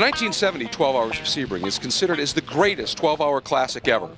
The 1970 12 Hours of Sebring is considered as the greatest 12-hour classic ever.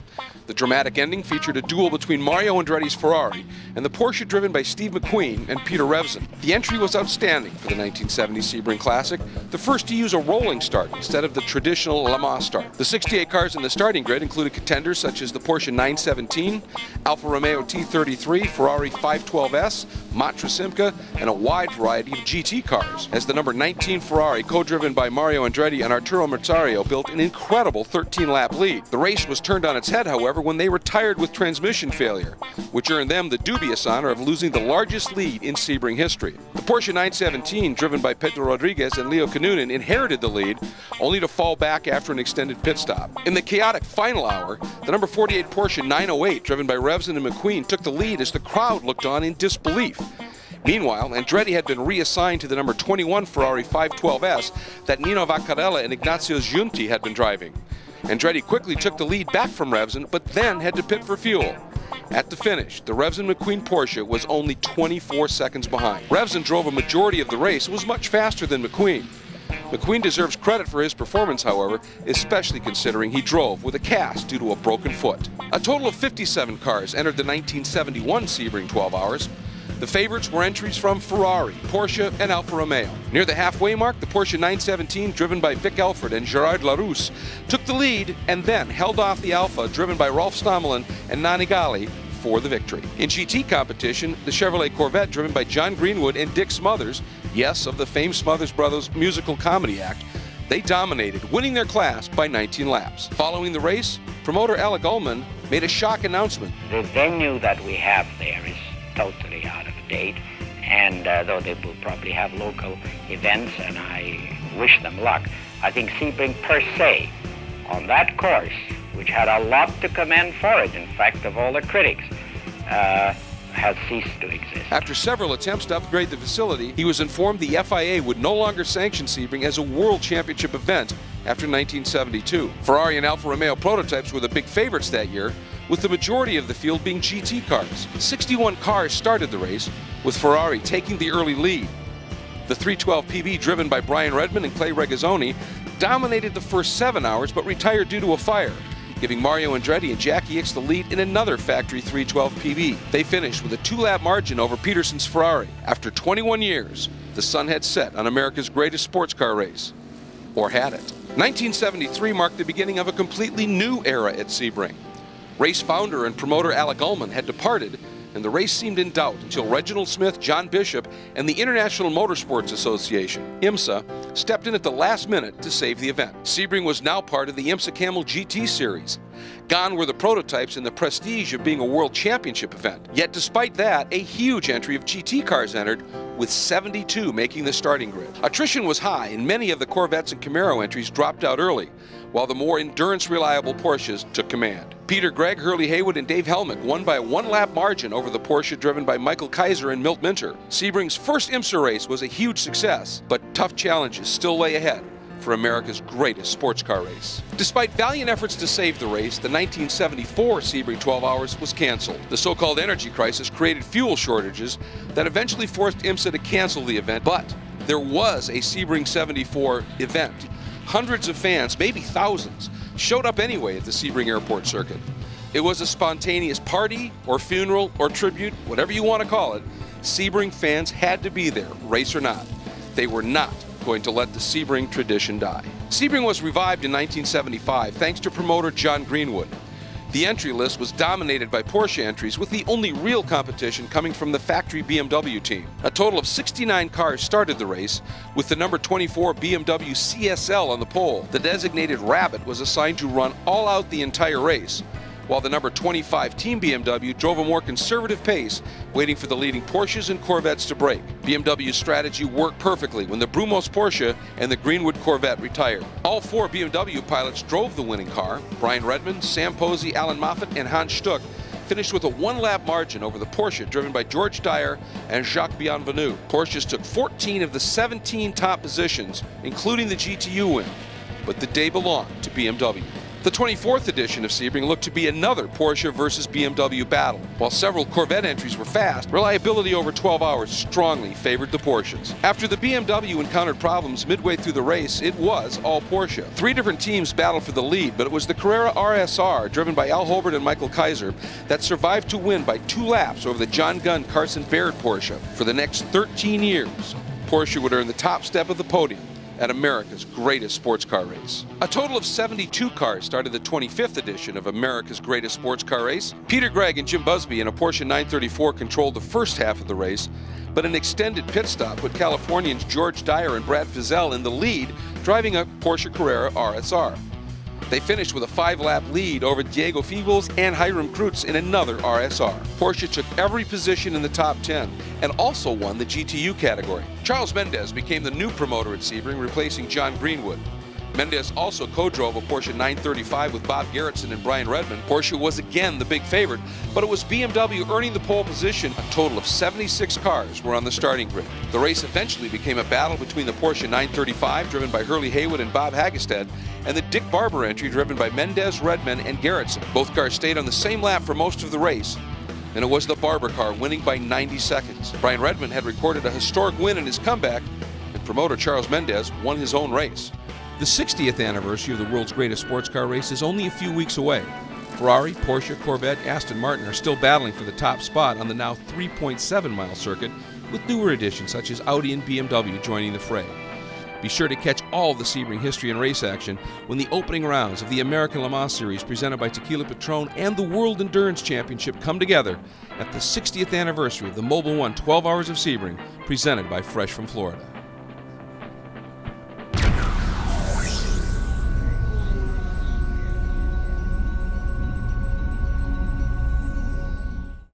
The dramatic ending featured a duel between Mario Andretti's Ferrari and the Porsche driven by Steve McQueen and Peter Revson. The entry was outstanding for the 1970 Sebring Classic, the first to use a rolling start instead of the traditional Le Mans start. The 68 cars in the starting grid included contenders such as the Porsche 917, Alfa Romeo T33, Ferrari 512S, Matra Simca, and a wide variety of GT cars, as the number 19 Ferrari, co-driven by Mario Andretti and Arturo Merzario, built an incredible 13-lap lead. The race was turned on its head, however, when they retired with transmission failure, which earned them the dubious honor of losing the largest lead in Sebring history. The Porsche 917, driven by Pedro Rodriguez and Leo Kanunen, inherited the lead, only to fall back after an extended pit stop. In the chaotic final hour, the number 48 Porsche 908, driven by Revson and McQueen, took the lead as the crowd looked on in disbelief. Meanwhile, Andretti had been reassigned to the number 21 Ferrari 512S that Nino Vaccarella and Ignazio Giunti had been driving. Andretti quickly took the lead back from Revson, but then had to pit for fuel. At the finish, the Revson-McQueen Porsche was only 24 seconds behind. Revson drove a majority of the race and was much faster than McQueen. McQueen deserves credit for his performance, however, especially considering he drove with a cast due to a broken foot. A total of 57 cars entered the 1971 Sebring 12 Hours. The favorites were entries from Ferrari, Porsche, and Alfa Romeo. Near the halfway mark, the Porsche 917, driven by Vic Elford and Gerard Larousse, took the lead and then held off the Alfa, driven by Rolf Stommelen and Nani Gali, for the victory. In GT competition, the Chevrolet Corvette, driven by John Greenwood and Dick Smothers, yes, of the famed Smothers Brothers musical comedy act, they dominated, winning their class by 19 laps. Following the race, promoter Alec Ullman made a shock announcement. The venue that we have there is totally out of date, and though they will probably have local events, and I wish them luck, I think Sebring per se, on that course, which had a lot to commend for it, in fact, of all the critics, has ceased to exist. After several attempts to upgrade the facility, he was informed the FIA would no longer sanction Sebring as a World Championship event after 1972. Ferrari and Alfa Romeo prototypes were the big favorites that year, with the majority of the field being GT cars. 61 cars started the race, with Ferrari taking the early lead. The 312 PB, driven by Brian Redman and Clay Regazzoni, dominated the first 7 hours but retired due to a fire, giving Mario Andretti and Jackie Ickx the lead in another factory 312 PB. They finished with a 2-lap margin over Peterson's Ferrari. After 21 years, the sun had set on America's greatest sports car race. Or had it. 1973 marked the beginning of a completely new era at Sebring. Race founder and promoter Alec Ullman had departed, and the race seemed in doubt until Reginald Smith, John Bishop, and the International Motorsports Association, IMSA, stepped in at the last minute to save the event. Sebring was now part of the IMSA Camel GT Series. Gone were the prototypes and the prestige of being a World Championship event. Yet despite that, a huge entry of GT cars entered, with 72 making the starting grid. Attrition was high, and many of the Corvettes and Camaro entries dropped out early, while the more endurance-reliable Porsches took command. Peter Gregg, Hurley Haywood, and Dave Helmick won by a 1-lap margin over the Porsche driven by Michael Kaiser and Milt Minter. Sebring's first IMSA race was a huge success, but tough challenges still lay ahead for America's greatest sports car race. Despite valiant efforts to save the race, the 1974 Sebring 12 Hours was canceled. The so-called energy crisis created fuel shortages that eventually forced IMSA to cancel the event, but there was a Sebring 74 event. Hundreds of fans, maybe thousands, showed up anyway at the Sebring Airport circuit. It was a spontaneous party or funeral or tribute, whatever you want to call it. Sebring fans had to be there, race or not. They were not going to let the Sebring tradition die. Sebring was revived in 1975 thanks to promoter John Greenwood. The entry list was dominated by Porsche entries, with the only real competition coming from the factory BMW team. A total of 69 cars started the race, with the number 24 BMW CSL on the pole. The designated Rabbit was assigned to run all out the entire race, while the number 25 Team BMW drove a more conservative pace, waiting for the leading Porsches and Corvettes to break. BMW's strategy worked perfectly when the Brumos Porsche and the Greenwood Corvette retired. All 4 BMW pilots drove the winning car. Brian Redman, Sam Posey, Alan Moffat, and Hans Stuck finished with a 1-lap margin over the Porsche driven by George Dyer and Jacques Bienvenu. Porsches took 14 of the 17 top positions, including the GTU win, but the day belonged to BMW. The 24th edition of Sebring looked to be another Porsche versus BMW battle. While several Corvette entries were fast, reliability over 12 hours strongly favored the Porsches. After the BMW encountered problems midway through the race, it was all Porsche. 3 different teams battled for the lead, but it was the Carrera RSR, driven by Al Holbert and Michael Kaiser, that survived to win by 2 laps over the John Gunn Carson Baird Porsche. For the next 13 years, Porsche would earn the top step of the podium at America's greatest sports car race. A total of 72 cars started the 25th edition of America's greatest sports car race. Peter Gregg and Jim Busby in a Porsche 934 controlled the first half of the race, but an extended pit stop put Californians George Dyer and Brad Fizel in the lead, driving a Porsche Carrera RSR. They finished with a 5-lap lead over Diego Feebles and Hiram Kreutz in another RSR. Porsche took every position in the top 10 and also won the GTU category. Charles Mendez became the new promoter at Sebring, replacing John Greenwood. Mendez also co-drove a Porsche 935 with Bob Gerritsen and Brian Redmond. Porsche was again the big favorite, but it was BMW earning the pole position. A total of 76 cars were on the starting grid. The race eventually became a battle between the Porsche 935, driven by Hurley Haywood and Bob Hagestad, and the Dick Barber entry, driven by Mendez, Redmond, and Gerritsen. Both cars stayed on the same lap for most of the race, and it was the Barber car winning by 90 seconds. Brian Redmond had recorded a historic win in his comeback, and promoter Charles Mendez won his own race. The 60th anniversary of the world's greatest sports car race is only a few weeks away. Ferrari, Porsche, Corvette, Aston Martin are still battling for the top spot on the now 3.7-mile circuit, with newer additions such as Audi and BMW joining the fray. Be sure to catch all of the Sebring history and race action when the opening rounds of the American Le Mans Series presented by Tequila Patron and the World Endurance Championship come together at the 60th anniversary of the Mobil 1 12 Hours of Sebring, presented by Fresh from Florida.